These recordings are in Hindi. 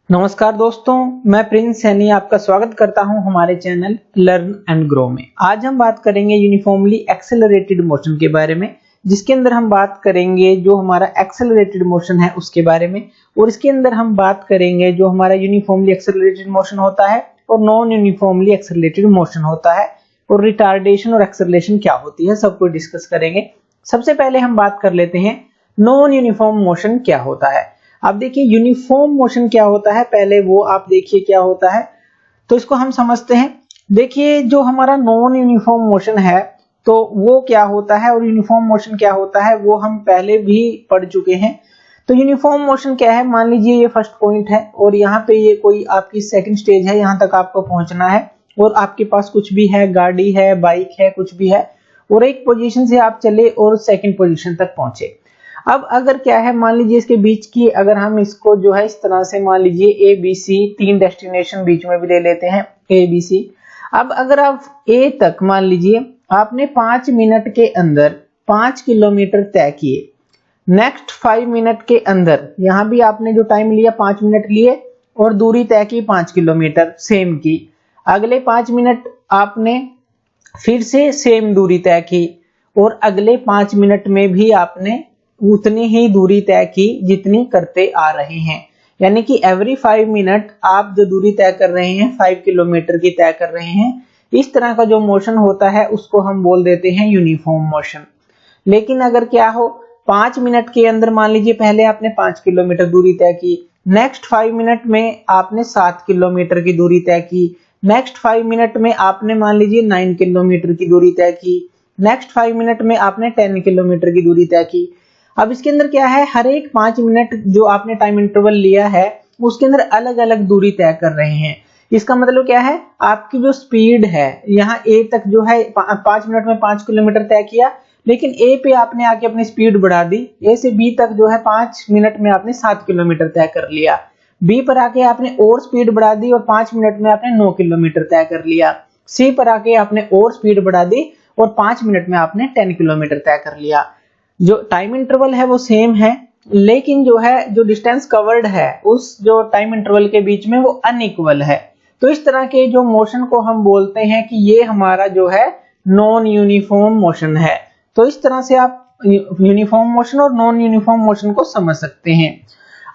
नमस्कार दोस्तों, मैं प्रिंस सैनी आपका स्वागत करता हूं हमारे चैनल लर्न एंड ग्रो में। आज हम बात करेंगे यूनिफॉर्मली एक्सेलरेटेड मोशन के बारे में, जिसके अंदर हम बात करेंगे जो हमारा एक्सेलरेटेड मोशन है उसके बारे में, और इसके अंदर हम बात करेंगे जो हमारा यूनिफॉर्मली एक्सेलरेटेड मोशन होता है और नॉन यूनिफॉर्मली एक्सेलरेटेड मोशन होता है, और रिटार्डेशन और एक्सेलरेशन क्या होती है सब कुछ डिस्कस करेंगे। सबसे पहले हम बात कर लेते हैं नॉन यूनिफॉर्म मोशन क्या होता है। अब देखिए यूनिफॉर्म मोशन क्या होता है, पहले वो आप देखिए क्या होता है, तो इसको हम समझते हैं। देखिए जो हमारा नॉन यूनिफॉर्म मोशन है तो वो क्या होता है और यूनिफॉर्म मोशन क्या होता है वो हम पहले भी पढ़ चुके हैं। तो यूनिफॉर्म मोशन क्या है, मान लीजिए ये फर्स्ट पॉइंट है और यहाँ पे ये कोई आपकी सेकंड स्टेज है, यहाँ तक आपको पहुंचना है और आपके पास कुछ भी है, गाड़ी है, बाइक है, कुछ भी है, और एक पोजीशन से आप चले और सेकंड पोजीशन तक पहुंचे। अब अगर क्या है, मान लीजिए इसके बीच की अगर हम इसको जो है इस तरह से मान लीजिए ए बी सी, तीन डेस्टिनेशन बीच में भी ले लेते हैं ए बी सी। अब अगर आप ए तक मान लीजिए आपने 5 मिनट के अंदर 5 किलोमीटर तय किए, नेक्स्ट 5 मिनट के अंदर यहाँ भी आपने जो टाइम लिया 5 मिनट लिए और दूरी तय की 5 किलोमीटर सेम की, अगले 5 मिनट आपने फिर से सेम दूरी तय की और अगले 5 मिनट में भी आपने उतनी ही दूरी तय की जितनी करते आ रहे हैं। यानी कि एवरी 5 मिनट आप जो दूरी तय कर रहे हैं 5 किलोमीटर की तय कर रहे हैं। इस तरह का जो मोशन होता है उसको हम बोल देते हैं यूनिफॉर्म मोशन। लेकिन अगर क्या हो, 5 मिनट के अंदर मान लीजिए पहले आपने 5 किलोमीटर दूरी तय की, नेक्स्ट 5 मिनट में आपने 7 किलोमीटर की दूरी तय की, नेक्स्ट 5 मिनट में आपने मान लीजिए 9 किलोमीटर की दूरी तय की, नेक्स्ट 5 मिनट में आपने 10 किलोमीटर की दूरी तय की। अब इसके अंदर क्या है, हर एक 5 मिनट जो आपने टाइम इंटरवल लिया है उसके अंदर अलग अलग दूरी तय कर रहे हैं। इसका मतलब क्या है, आपकी जो स्पीड है यहाँ ए तक जो है 5 मिनट में 5 किलोमीटर तय किया, लेकिन ए पे आपने आके अपनी स्पीड बढ़ा दी, ए से बी तक जो है 5 मिनट में आपने 7 किलोमीटर तय कर लिया, बी पर आके आपने और स्पीड बढ़ा दी और 5 मिनट में आपने 9 किलोमीटर तय कर लिया, सी पर आके आपने और स्पीड बढ़ा दी और 5 मिनट में आपने 10 किलोमीटर तय कर लिया। जो टाइम इंटरवल है वो सेम है, लेकिन जो है जो डिस्टेंस कवर्ड है उस जो टाइम इंटरवल के बीच में वो अनइक्वल है। तो इस तरह के जो मोशन को हम बोलते हैं कि ये हमारा जो है नॉन यूनिफॉर्म मोशन है। तो इस तरह से आप यूनिफॉर्म मोशन और नॉन यूनिफॉर्म मोशन को समझ सकते हैं।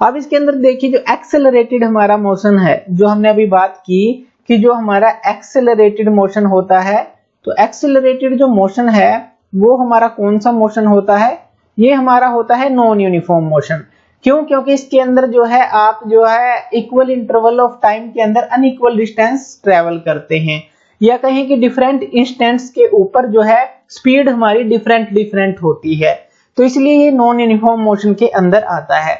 अब इसके अंदर देखिए जो एक्सेलरेटेड हमारा मोशन है, जो हमने अभी बात की कि जो हमारा एक्सेलरेटेड मोशन होता है, तो एक्सेलरेटेड जो मोशन है वो हमारा कौन सा मोशन होता है, ये हमारा होता है नॉन यूनिफॉर्म मोशन। क्यों? क्योंकि इसके अंदर जो है आप जो है इक्वल इंटरवल ऑफ टाइम के अंदर अनइक्वल डिस्टेंस ट्रेवल करते हैं, या कहें कि डिफरेंट इंस्टेंट्स के ऊपर जो है स्पीड हमारी डिफरेंट होती है, तो इसलिए ये नॉन यूनिफॉर्म मोशन के अंदर आता है।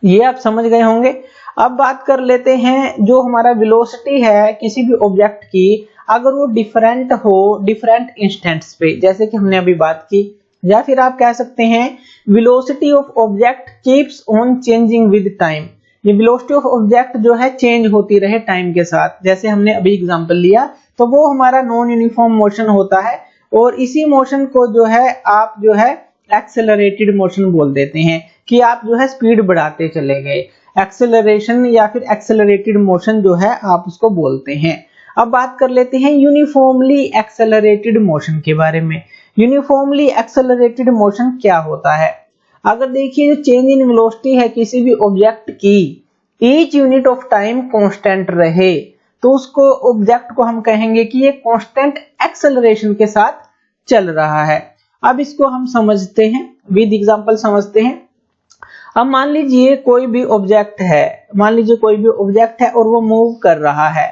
ये आप समझ गए होंगे। अब बात कर लेते हैं जो हमारा वेलोसिटी है किसी भी ऑब्जेक्ट की, अगर वो डिफरेंट हो डिफरेंट इंस्टेंट्स पे, जैसे कि हमने अभी बात की, या फिर आप कह सकते हैं velocity of object keeps on changing with time. ये वेलोसिटी ऑफ ऑब्जेक्ट जो है चेंज होती रहे टाइम के साथ, जैसे हमने अभी एग्जांपल लिया, तो वो हमारा नॉन यूनिफॉर्म मोशन होता है। और इसी मोशन को जो है आप जो है एक्सेलरेटेड मोशन बोल देते हैं कि आप जो है स्पीड बढ़ाते चले गए। एक्सेलरेशन या फिर एक्सेलरेटेड मोशन जो है आप उसको बोलते हैं। अब बात कर लेते हैं यूनिफॉर्मली एक्सेलरेटेड मोशन के बारे में। यूनिफॉर्मली एक्सेलरेटेड मोशन क्या होता है? अगर देखिए जो चेंज इन वेलोसिटी है किसी भी ऑब्जेक्ट की, each unit of time constant रहे, तो उसको ऑब्जेक्ट को हम कहेंगे कि ये कांस्टेंट एक्सेलरेशन के साथ चल रहा है। अब इसको हम समझते हैं, विद एग्जांपल समझते हैं। अब मान लीजिए कोई भी ऑब्जेक्ट है, और वो मूव कर रहा है,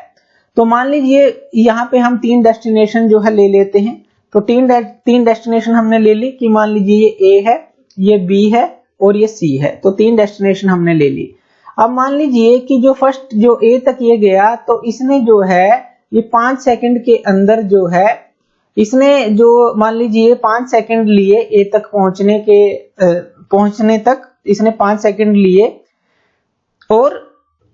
तो मान लीजिए यहाँ पे हम 3 डेस्टिनेशन जो है ले लेते हैं। तो तीन डेस्टिनेशन हमने ले ली कि मान लीजिए ये ए है, ये बी है और ये सी है, तो 3 डेस्टिनेशन हमने ले ली। अब मान लीजिए कि जो फर्स्ट जो ए तक ये गया, तो इसने जो है ये 5 सेकंड के अंदर जो है इसने जो मान लीजिए 5 सेकंड लिए ए तक पहुंचने तक इसने 5 सेकंड लिए, और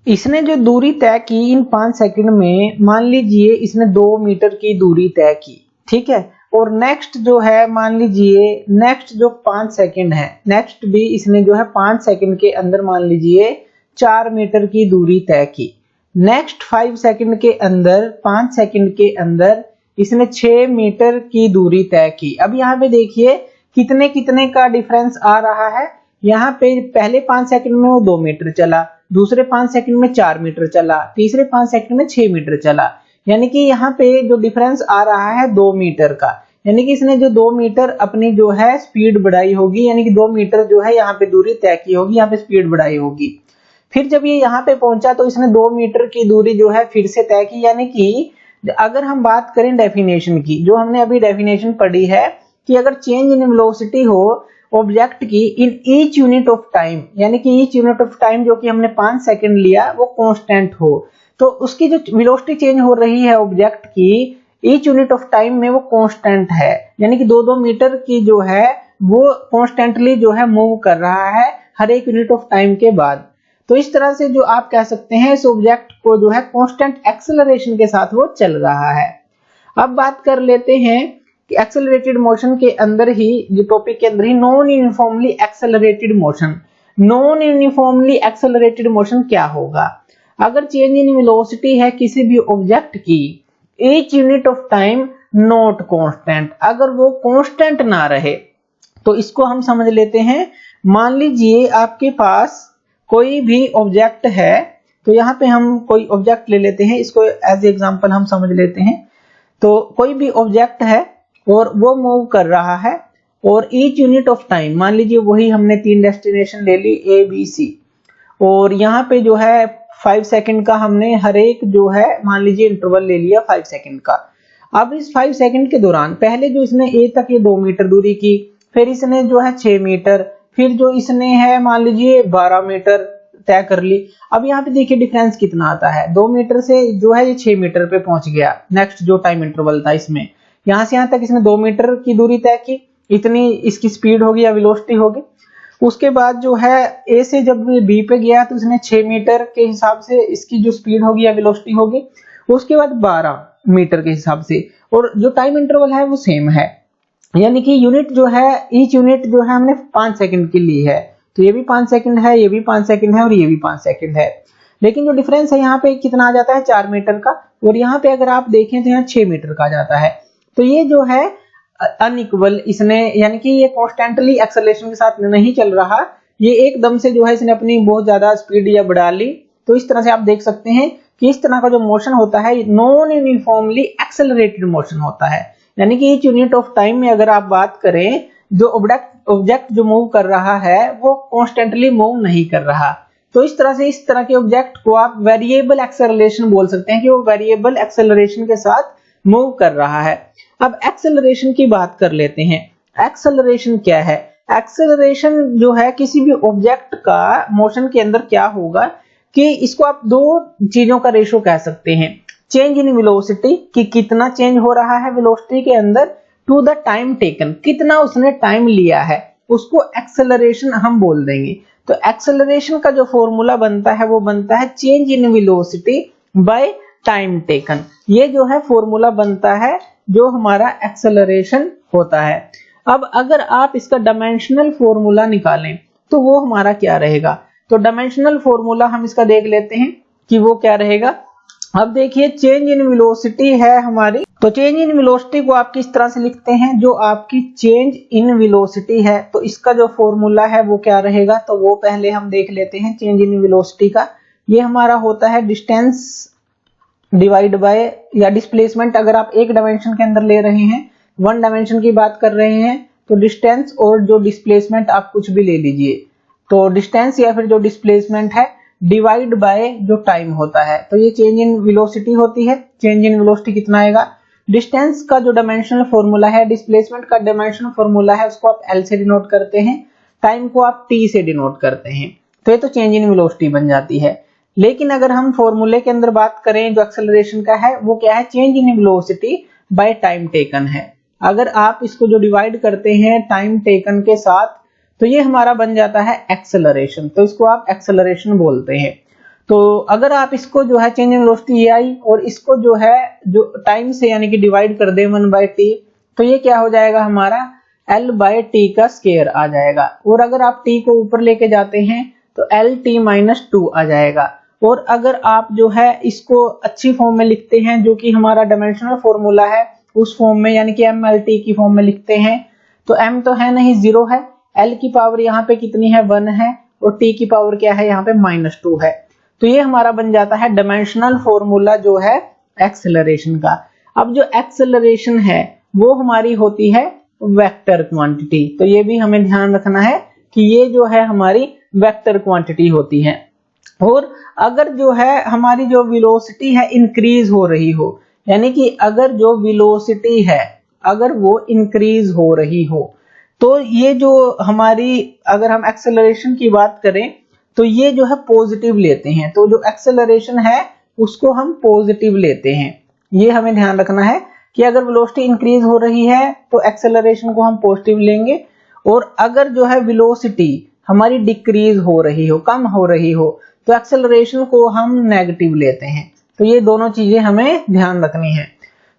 इसने जो दूरी तय की इन 5 सेकंड में, मान लीजिए इसने 2 मीटर की दूरी तय की, ठीक है। और नेक्स्ट जो है मान लीजिए नेक्स्ट जो 5 सेकंड है, नेक्स्ट भी इसने जो है 5 सेकंड के अंदर मान लीजिए 4 मीटर की दूरी तय की। नेक्स्ट 5 सेकंड के अंदर 5 सेकंड के अंदर इसने 6 मीटर की दूरी तय की। अब यहाँ पे देखिए कितने कितने का डिफरेंस आ रहा है। यहाँ पे पहले 5 सेकंड में वो 2 मीटर चला, दूसरे 5 सेकंड में 4 मीटर चला, तीसरे 5 सेकंड में 6 मीटर चला। यानी कि यहाँ पे जो डिफरेंस आ रहा है 2 मीटर का, यानी कि इसने जो 2 मीटर अपनी जो है स्पीड बढ़ाई होगी, यानी कि 2 मीटर जो है यहाँ पे दूरी तय की होगी, यहाँ पे स्पीड बढ़ाई होगी। फिर जब ये यहाँ पे पहुंचा तो इसने 2 मीटर की दूरी जो है फिर से तय की। यानी कि अगर हम बात करें डेफिनेशन की, जो हमने अभी डेफिनेशन पढ़ी है कि अगर चेंज इन वेलोसिटी हो ऑब्जेक्ट की in each unit of time, यानी कि ईच यूनिट ऑफ टाइम जो कि हमने 5 सेकंड लिया वो कांस्टेंट हो, तो उसकी जो वेलोसिटी चेंज हो रही है ऑब्जेक्ट की ईच यूनिट ऑफ टाइम में वो कांस्टेंट है, यानी कि 2-2 मीटर की जो है वो कांस्टेंटली जो है मूव कर रहा है हर एक यूनिट ऑफ टाइम के बाद। तो इस तरह से जो आप कह सकते हैं इस ऑब्जेक्ट को जो है कांस्टेंट एक्सेलरेशन के साथ वो चल रहा है। अब बात कर लेते हैं कि एक्सेलरेटेड मोशन के अंदर ही, जो टॉपिक के अंदर ही, non uniformly accelerated motion. Non uniformly accelerated motion क्या होगा? अगर चेंज इन वेलोसिटी है किसी भी ऑब्जेक्ट की each unit of time not constant, अगर वो कांस्टेंट ना रहे तो इसको हम समझ लेते हैं। मान लीजिए आपके पास कोई भी ऑब्जेक्ट है, तो यहाँ पे हम कोई ऑब्जेक्ट ले लेते हैं, इसको एज एग्जांपल हम समझ लेते हैं। तो कोई भी ऑब्जेक्ट है और वो मूव कर रहा है और ईच यूनिट ऑफ टाइम, मान लीजिए वही हमने 3 डेस्टिनेशन ले ली A B C, और यहाँ पे जो है 5 सेकंड का हमने हर एक जो है मान लीजिए इंटरवल ले लिया 5 सेकंड का। अब इस 5 सेकंड के दौरान पहले जो इसने A तक ये 2 मीटर दूरी की, फिर इसने जो है 6 मीटर, फिर जो इसने है मान लीजिए 12 मीटर तय कर ली। अब यहाँ पे देखिए डिफरेंस कितना आता है, 2 मीटर से जो है ये 6 मीटर पे पहुंच गया। नेक्स्ट जो टाइम इंटरवल था इसमें, यहाँ से यहाँ तक इसने 2 मीटर की दूरी तय की, इतनी इसकी स्पीड होगी या वेलोसिटी होगी। उसके बाद जो है A से जब B पे गया तो इसने 6 मीटर के हिसाब से इसकी जो स्पीड होगी या वेलोसिटी होगी, उसके बाद 12 मीटर के हिसाब से, और जो टाइम इंटरवल है वो सेम है, यानी कि यूनिट जो है ईच यूनिट जो है हमने 5 सेकंड की ली है, तो ये भी 5 सेकंड है, ये भी 5 सेकंड है और ये भी 5 सेकंड है। लेकिन जो डिफरेंस है यहाँ पे कितना आ जाता है 4 मीटर का, और यहाँ पे अगर आप देखें तो यहाँ 6 मीटर का आ जाता है। तो ये जो है अनइक्वल इसने, यानी कि ये कॉन्स्टेंटली एक्सेलरेशन के साथ नहीं चल रहा, ये एकदम से जो है इसने अपनी बहुत ज्यादा स्पीड या बढ़ा ली। तो इस तरह से आप देख सकते हैं कि इस तरह का जो मोशन होता है नॉन यूनिफॉर्मली एक्सेलरेटेड मोशन होता है, यानी कि ईच यूनिट ऑफ टाइम में अगर आप बात करें जो ऑब्जेक्ट जो मूव कर रहा है वो कॉन्स्टेंटली मूव नहीं कर रहा। तो इस तरह से इस तरह के ऑब्जेक्ट को आप वेरिएबल एक्सेलरेशन बोल सकते हैं कि वो वेरिएबल एक्सेलरेशन के साथ मूव कर रहा है। अब एक्सेलरेशन की बात कर लेते हैं। एक्सेलरेशन क्या है? एक्सेलरेशन जो है किसी भी ऑब्जेक्ट का मोशन के अंदर क्या होगा कि इसको आप 2 चीजों का रेशो कह सकते हैं। चेंज इन वेलोसिटी कि कितना चेंज हो रहा है वेलोसिटी के अंदर, टू द टाइम टेकन कितना उसने टाइम लिया है, उसको एक्सेलरेशन हम बोल देंगे। तो एक्सेलरेशन का जो फॉर्मूला बनता है वो बनता है change in velocity by time taken. ये जो है फॉर्मूला बनता है जो हमारा एक्सेलरेशन होता है। अब अगर आप इसका डायमेंशनल फॉर्मूला निकालें तो वो हमारा क्या रहेगा? तो डायमेंशनल फॉर्मूला हम इसका देख लेते हैं कि वो क्या रहेगा। अब देखिए चेंज इन वेलोसिटी है हमारी, तो चेंज इन वेलोसिटी को आप किस तरह से लिखते हैं? जो आपकी चेंज इन वेलोसिटी है तो इसका जो फॉर्मूला है वो क्या रहेगा, तो वो पहले हम देख लेते हैं। चेंज इन वेलोसिटी का ये हमारा होता है डिस्टेंस डिवाइड बाय या डिस्प्लेसमेंट। अगर आप एक डायमेंशन के अंदर ले रहे हैं, 1 डायमेंशन की बात कर रहे हैं, तो डिस्टेंस और जो डिस्प्लेसमेंट आप कुछ भी ले लीजिए, तो डिस्टेंस या फिर जो डिस्प्लेसमेंट है डिवाइड बाय जो टाइम होता है, तो ये चेंज इन वेलोसिटी होती है। चेंज इन वेलोसिटी कितना आएगा? डिस्टेंस का जो डायमेंशनल फॉर्मूला है, डिस्प्लेसमेंट का डायमेंशनल फॉर्मूला है, उसको आप L से डिनोट करते हैं, टाइम को आप T से डिनोट करते हैं, तो ये तो चेंज इन वेलोसिटी बन जाती है। लेकिन अगर हम फॉर्मूले के अंदर बात करें जो एक्सेलरेशन का है वो क्या है? Change in velocity by time taken है। अगर आप इसको जो डिवाइड करते हैं टाइम टेकन के साथ तो ये हमारा बन जाता है एक्सेलरेशन, तो इसको आप एक्सेलरेशन बोलते हैं। तो अगर आप इसको जो है चेंज इन वेलोसिटी आई और इसको जो है जो टाइम से यानी कि डिवाइड कर दे 1/t, तो ये क्या हो जाएगा हमारा L/t का स्क्वायर आ जाएगा। और अगर आप t को ऊपर लेके जाते हैं तो LT-2 आ जाएगा। और अगर आप जो है इसको अच्छी फॉर्म में लिखते हैं, जो कि हमारा डायमेंशनल फॉर्मूला है उस फॉर्म में, यानी कि MLT की फॉर्म में लिखते हैं, तो M तो है नहीं, 0 है, L की पावर यहाँ पे कितनी है, 1 है, और T की पावर क्या है, यहाँ पे -2 है। तो ये हमारा बन जाता है डायमेंशनल फॉर्मूला जो है एक्सेलरेशन का। अब जो एक्सेलरेशन है वो हमारी होती है वेक्टर क्वांटिटी, तो ये भी हमें ध्यान रखना है कि ये जो है हमारी वेक्टर क्वांटिटी होती है। और अगर जो है हमारी जो वेलोसिटी है इंक्रीज हो रही हो, यानी कि अगर जो वेलोसिटी है अगर वो इंक्रीज हो रही हो, तो ये जो हमारी, अगर हम एक्सेलरेशन की बात करें तो ये जो है पॉजिटिव लेते हैं, तो जो एक्सेलरेशन है उसको हम पॉजिटिव लेते हैं। ये हमें ध्यान रखना है कि अगर वेलोसिटी इंक्रीज हो रही है तो एक्सेलरेशन को हम पॉजिटिव लेंगे, और अगर जो है वेलोसिटी हमारी डिक्रीज हो रही हो, कम हो रही हो, तो एक्सेलरेशन को हम नेगेटिव लेते हैं। तो ये दोनों चीजें हमें ध्यान रखनी है।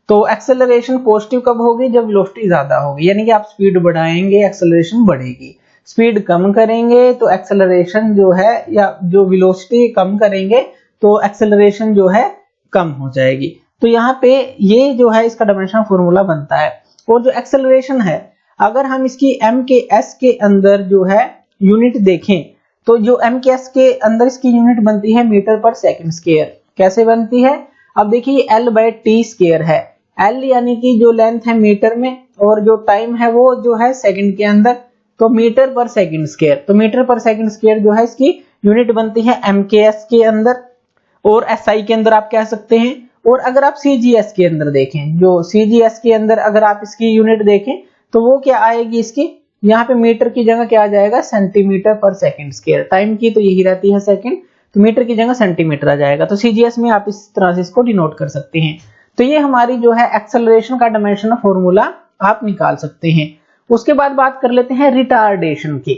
तो एक्सेलरेशन पॉजिटिव कब होगी, जब वेलोसिटी ज्यादा होगी, यानी कि आप स्पीड बढ़ाएंगे एक्सेलरेशन बढ़ेगी, स्पीड कम करेंगे तो एक्सेलरेशन जो है, या जो वेलोसिटी कम करेंगे तो एक्सेलरेशन जो है कम हो जाएगी। तो यहाँ पे ये जो है इसका डायमेंशनल फॉर्मूला बनता है। और जो एक्सेलरेशन है, अगर हम इसकी MKS के अंदर जो है यूनिट देखें, तो जो MKS के अंदर इसकी यूनिट बनती है मीटर पर सेकंड स्क्वायर। कैसे बनती है, अब देखिए L/T स्क्वायर है, L यानी कि जो लेंथ है मीटर में, और जो टाइम है वो जो है सेकंड के अंदर, तो मीटर पर सेकंड स्क्वायर। तो मीटर पर सेकंड स्क्वायर जो है इसकी यूनिट बनती है MKS के अंदर, और SI के अंदर आप कह सकते हैं। और अगर आप CGS के अंदर देखें, जो CGS के अंदर अगर आप इसकी यूनिट देखें तो वो क्या आएगी, इसकी यहाँ पे मीटर की जगह क्या आ जाएगा, सेंटीमीटर पर सेकंड स्क्वायर। टाइम की तो यही रहती है सेकंड, तो मीटर की जगह सेंटीमीटर आ जाएगा। तो CGS में आप इस तरह से इसको डिनोट कर सकते हैं। तो ये हमारी जो है एक्सेलरेशन का डायमेंशनल फॉर्मूला आप निकाल सकते हैं। उसके बाद बात कर लेते हैं रिटार्डेशन की।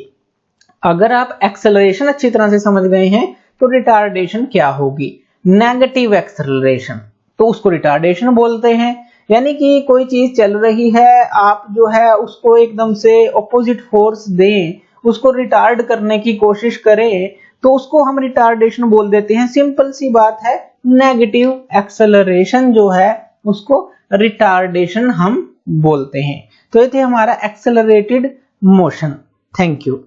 अगर आप एक्सेलरेशन अच्छी तरह से समझ गए हैं तो रिटार्डेशन क्या होगी, नेगेटिव एक्सेलरेशन, तो उसको रिटार्डेशन बोलते हैं। यानी कि कोई चीज चल रही है, आप जो है उसको एकदम से ऑपोजिट फोर्स दें, उसको रिटार्ड करने की कोशिश करें, तो उसको हम रिटार्डेशन बोल देते हैं। सिंपल सी बात है, नेगेटिव एक्सेलरेशन जो है उसको रिटार्डेशन हम बोलते हैं। तो ये थे हमारा एक्सेलरेटेड मोशन। Thank you.